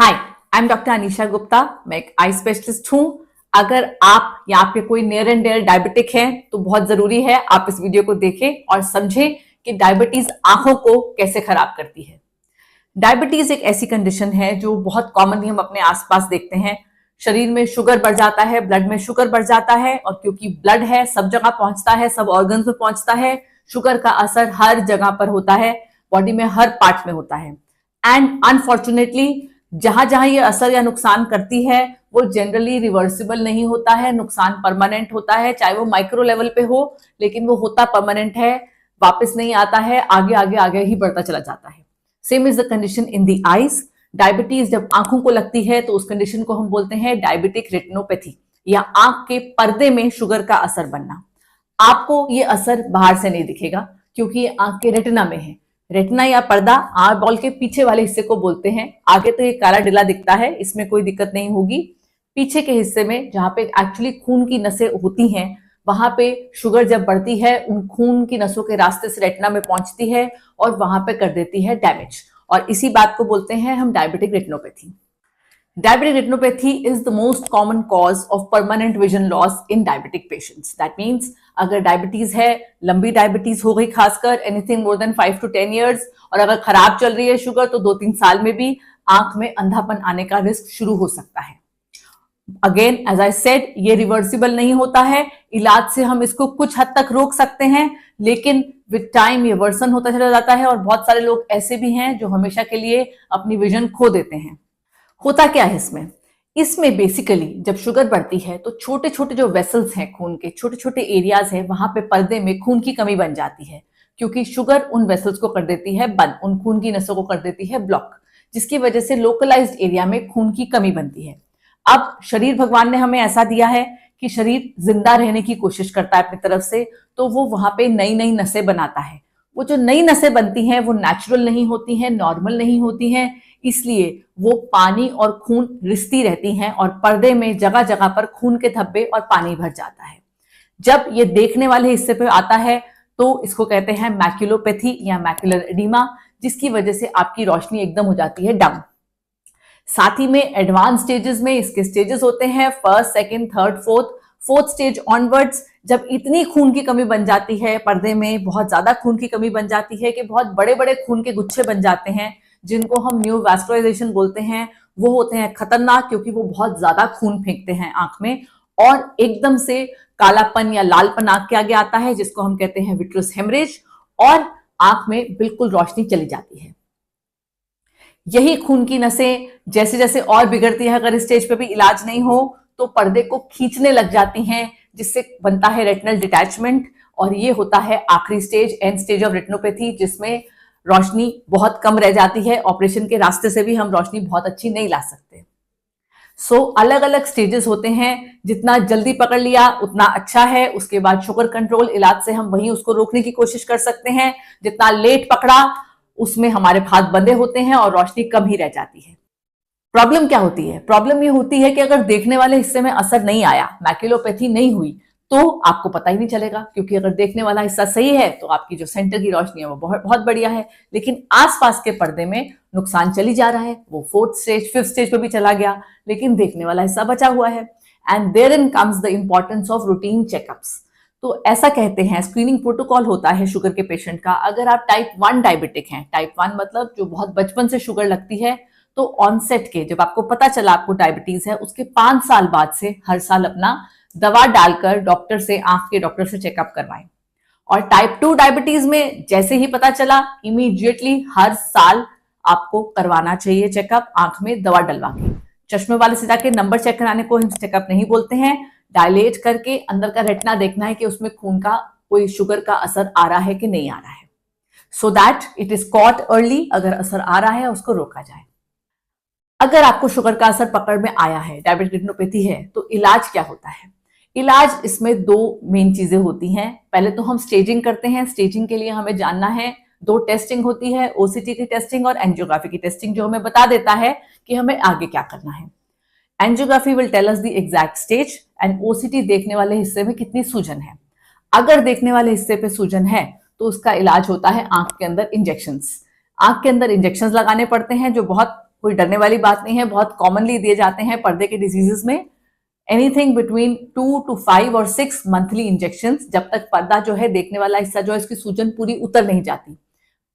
Hi, I am doctor Anisha Gupta. मैं एक eye specialist हूं। अगर आप या आपके कोई नियर एंड डियर डायबिटिक हैं तो बहुत जरूरी है आप इस वीडियो को देखें और समझें कि डायबिटीज आंखों को कैसे खराब करती है। डायबिटीज एक ऐसी कंडीशन है जो बहुत कॉमनली हम अपने आसपास देखते हैं। शरीर में शुगर बढ़ जाता है, ब्लड में शुगर बढ़ जाता है, और क्योंकि ब्लड है सब जगह पहुंचता है, सब ऑर्गन्स में पहुंचता है, शुगर का असर हर जगह पर होता है, बॉडी में हर पार्ट में होता है। एंड अनफॉर्चुनेटली जहां जहां ये असर या नुकसान करती है वो जनरली रिवर्सिबल नहीं होता है, नुकसान परमानेंट होता है, चाहे वो माइक्रो लेवल पे हो, लेकिन वो होता परमानेंट है, वापस नहीं आता है, आगे आगे आगे ही बढ़ता चला जाता है। Same is the condition in the eyes. Diabetes जब आंखों को लगती है तो उस कंडीशन को हम बोलते हैं डायबिटिक रेटिनोपैथी, या आंख के पर्दे में शुगर का असर बनना। आपको ये असर बाहर से नहीं दिखेगा क्योंकि ये आंख के रेटिना में है। रेटिना या पर्दा आई बॉल के पीछे वाले हिस्से को बोलते हैं। आगे तो ये काला डिला दिखता है, इसमें कोई दिक्कत नहीं होगी। पीछे के हिस्से में जहां पे एक्चुअली खून की नसें होती हैं, वहां पे शुगर जब बढ़ती है उन खून की नसों के रास्ते से रेटिना में पहुंचती है और वहां पे कर देती है डैमेज, और इसी बात को बोलते हैं हम diabetic retinopathy. Diabetic retinopathy is the most common cause of permanent vision loss in diabetic patients. That means अगर डायबिटीज है, लंबी डायबिटीज हो गई, खासकर anything more than 5 to 10 years, और अगर खराब चल रही है शुगर तो 2-3 साल में भी आंख में अंधापन आने का रिस्क शुरू हो सकता है। अगेन एज आई सेड, ये रिवर्सिबल नहीं होता है। इलाज से हम इसको कुछ हद तक रोक सकते हैं, लेकिन विद टाइम ये वर्सन होता चला जाता है, और बहुत सारे लोग ऐसे भी हैं जो हमेशा के लिए अपनी विजन खो देते हैं। होता क्या है इसमें बेसिकली जब शुगर बढ़ती है तो छोटे छोटे जो वेसल्स हैं, खून के छोटे छोटे एरियाज हैं, वहां पे पर्दे में खून की कमी बन जाती है, क्योंकि शुगर उन वेसल्स को कर देती है बंद, उन खून की नसों को कर देती है ब्लॉक, जिसकी वजह से लोकलाइज्ड एरिया में खून की कमी बनती है। अब शरीर भगवान ने हमें ऐसा दिया है कि शरीर जिंदा रहने की कोशिश करता है अपनी तरफ से, तो वो वहां पे नई नई नसें बनाता है। वो जो नई नसें बनती हैं वो नेचुरल नहीं होती हैं, नॉर्मल नहीं होती हैं, इसलिए वो पानी और खून रिसती रहती हैं और पर्दे में जगह जगह पर खून के धब्बे और पानी भर जाता है। जब ये देखने वाले हिस्से पे आता है तो इसको कहते हैं मैक्युलोपैथी या मैक्युलर एडिमा, जिसकी वजह से आपकी रोशनी एकदम हो जाती है डाउन। साथ ही में एडवांस स्टेजेस में इसके स्टेजेस होते हैं, first, second, third, fourth stage onwards. जब इतनी खून की कमी बन जाती है, पर्दे में बहुत ज्यादा खून की कमी बन जाती है कि बहुत बड़े बड़े खून के गुच्छे बन जाते हैं, जिनको हम न्यू वैस्कुलराइजेशन बोलते हैं, वो होते हैं खतरनाक, क्योंकि वो बहुत ज्यादा खून फेंकते हैं आंख में, और एकदम से कालापन या लालपन आंख के आगे आता है, जिसको हम कहते हैं विट्रस हेमरेज, और आंख में बिल्कुल रोशनी चली जाती है। यही खून की नसें जैसे जैसे और बिगड़ती है, अगर इस स्टेज पे भी इलाज नहीं हो तो पर्दे को खींचने लग जाती हैं, जिससे बनता है रेटिनल डिटैचमेंट, और ये होता है आखिरी stage, and stage of retinopathy, जिसमें रोशनी बहुत कम रह जाती है। ऑपरेशन के रास्ते से भी हम रोशनी बहुत अच्छी नहीं ला सकते। अलग अलग स्टेजेस होते हैं, जितना जल्दी पकड़ लिया उतना अच्छा है। उसके बाद शुगर कंट्रोल इलाज से हम वहीं उसको रोकने की कोशिश कर सकते हैं। जितना लेट पकड़ा उसमें हमारे हाथ बंधे होते हैं और रोशनी कम ही रह जाती है। प्रॉब्लम क्या होती है? प्रॉब्लम ये होती है कि अगर देखने वाले हिस्से में असर नहीं आया, मैक्युलोपैथी नहीं हुई, तो आपको पता ही नहीं चलेगा, क्योंकि अगर देखने वाला हिस्सा सही है तो आपकी जो सेंटर की रोशनी है वो बहुत बहुत बढ़िया है, लेकिन आसपास के पर्दे में नुकसान चली जा रहा है, वो 4th स्टेज 5th स्टेज पे भी चला गया, लेकिन देखने वाला हिस्सा बचा हुआ है। And there in comes the importance of routine checkups. तो ऐसा कहते हैं, स्क्रीनिंग प्रोटोकॉल होता है शुगर के पेशेंट का। अगर आप टाइप 1 डायबिटिक हैं, टाइप 1 मतलब जो बहुत बचपन से शुगर लगती है, तो ऑनसेट के जब आपको पता चला आपको डायबिटीज है, उसके 5 साल बाद से हर साल अपना दवा डालकर डॉक्टर से, आंख के डॉक्टर से चेकअप करवाएं। और टाइप 2 डायबिटीज में जैसे ही पता चला, इमीडिएटली हर साल आपको करवाना चाहिए चेकअप, आंख में दवा डलवा के। चश्मे वाले से जाके नंबर चेक कराने को हम चेकअप नहीं बोलते हैं, डायलेट करके अंदर का रेटिना देखना है कि उसमें खून का कोई शुगर का असर आ रहा है कि नहीं आ रहा है, so that it is caught early. अगर असर आ रहा है उसको रोका जाए। अगर आपको शुगर का असर पकड़ में आया है, डायबिटिक रेटिनोपैथी है, तो इलाज क्या होता है? इलाज इसमें 2 मेन चीजें होती हैं। पहले तो हम स्टेजिंग करते हैं। स्टेजिंग के लिए हमें जानना है, 2 टेस्टिंग होती है, ओसीटी की टेस्टिंग और एंजियोग्राफी की टेस्टिंग, जो हमें बता देता है कि हमें आगे क्या करना है। Angiography will tell us the exact stage, and OCT देखने वाले हिस्से में कितनी सूजन है। अगर देखने वाले हिस्से पे सूजन है तो उसका इलाज होता है आंख के अंदर इंजेक्शंस। आंख के अंदर इंजेक्शंस लगाने पड़ते हैं, जो बहुत कोई डरने वाली बात नहीं है, बहुत कॉमनली दिए जाते हैं पर्दे के डिजीजेस में। एनीथिंग बिटवीन 2 to 5 और 6 मंथली इंजेक्शन, जब तक पर्दा जो है, देखने वाला हिस्सा जो है, इसकी सूजन पूरी उतर नहीं जाती।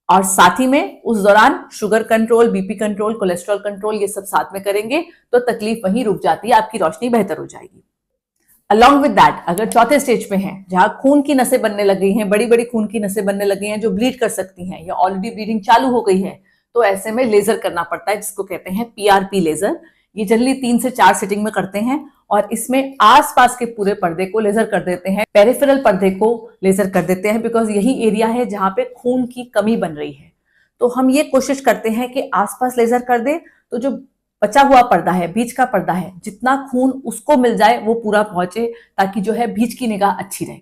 और साथ ही में उस दौरान sugar control, BP control, cholesterol control, ये सब साथ में करेंगे तो तकलीफ वहीं रुक जाती है, आपकी रोशनी बेहतर हो जाएगी। अलॉन्ग विद दैट, अगर चौथे स्टेज पे हैं, जहां खून की नसें बनने लग गई हैं, बड़ी बड़ी खून की नसें बनने लग गई हैं जो ब्लीड कर सकती हैं, या ऑलरेडी ब्लीडिंग चालू हो गई है, तो ऐसे में लेजर करना पड़ता है, जिसको कहते हैं पीआरपी लेजर। ये जनरली 3 से 4 सिटिंग में करते हैं और इसमें आसपास के पूरे पर्दे को लेजर कर देते हैं, पेरिफेरल पर्दे को लेजर कर देते हैं, बिकॉज यही एरिया है जहां पे खून की कमी बन रही है। तो हम ये कोशिश करते हैं कि आसपास लेजर कर दे तो जो बचा हुआ पर्दा है, बीच का पर्दा है, जितना खून उसको मिल जाए वो पूरा पहुंचे, ताकि जो है बीच की निगाह अच्छी रहे।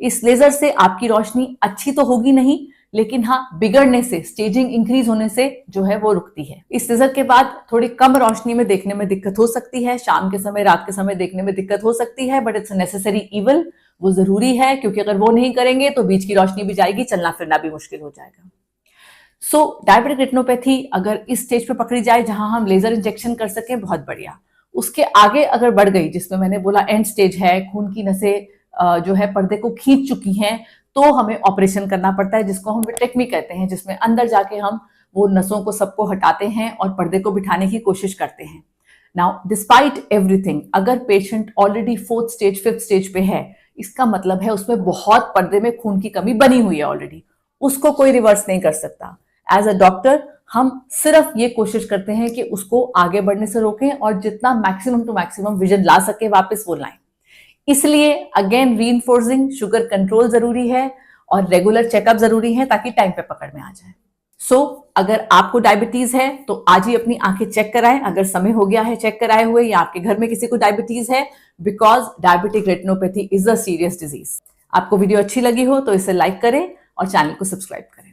इस लेजर से आपकी रोशनी अच्छी तो होगी नहीं, लेकिन हाँ, बिगड़ने से, स्टेजिंग इंक्रीज होने से जो है वो रुकती है। इस लेजर के बाद थोड़ी कम रोशनी में देखने में दिक्कत हो सकती है, शाम के समय, रात के समय देखने में दिक्कत हो सकती है, बट इट्स नेसेसरी इवल, वो जरूरी है, क्योंकि अगर वो नहीं करेंगे तो बीच की रोशनी भी जाएगी, चलना फिरना भी मुश्किल हो जाएगा। सो डायबिटिक रेटिनोपैथी अगर इस स्टेज पे पकड़ी जाए जहां हम लेजर इंजेक्शन कर सकें, बहुत बढ़िया। उसके आगे अगर बढ़ गई, जिसमें मैंने बोला एंड स्टेज है, खून की नसें जो है पर्दे को खींच चुकी हैं, तो हमें ऑपरेशन करना पड़ता है, जिसको हम विट्रेक्टमी कहते हैं, जिसमें अंदर जाके हम वो नसों को सबको हटाते हैं और पर्दे को बिठाने की कोशिश करते हैं। नाउ डिस्पाइट एवरीथिंग, अगर patient already 4th stage 5th stage पे है, इसका मतलब है उसमें बहुत पर्दे में खून की कमी बनी हुई है ऑलरेडी, उसको कोई रिवर्स नहीं कर सकता। एज अ डॉक्टर हम सिर्फ ये कोशिश करते हैं कि उसको आगे बढ़ने से रोकें और जितना मैक्सिमम टू मैक्सिमम विजन ला सके वापस वो लाएं। इसलिए अगेन रीइंफोर्सिंग शुगर कंट्रोल जरूरी है और रेगुलर चेकअप जरूरी है, ताकि टाइम पे पकड़ में आ जाए। सो अगर आपको डायबिटीज है तो आज ही अपनी आंखें चेक कराएं, अगर समय हो गया है चेक कराए हुए, या आपके घर में किसी को डायबिटीज है, because diabetic retinopathy is a serious disease. आपको वीडियो अच्छी लगी हो तो इसे लाइक करें और चैनल को सब्सक्राइब करें।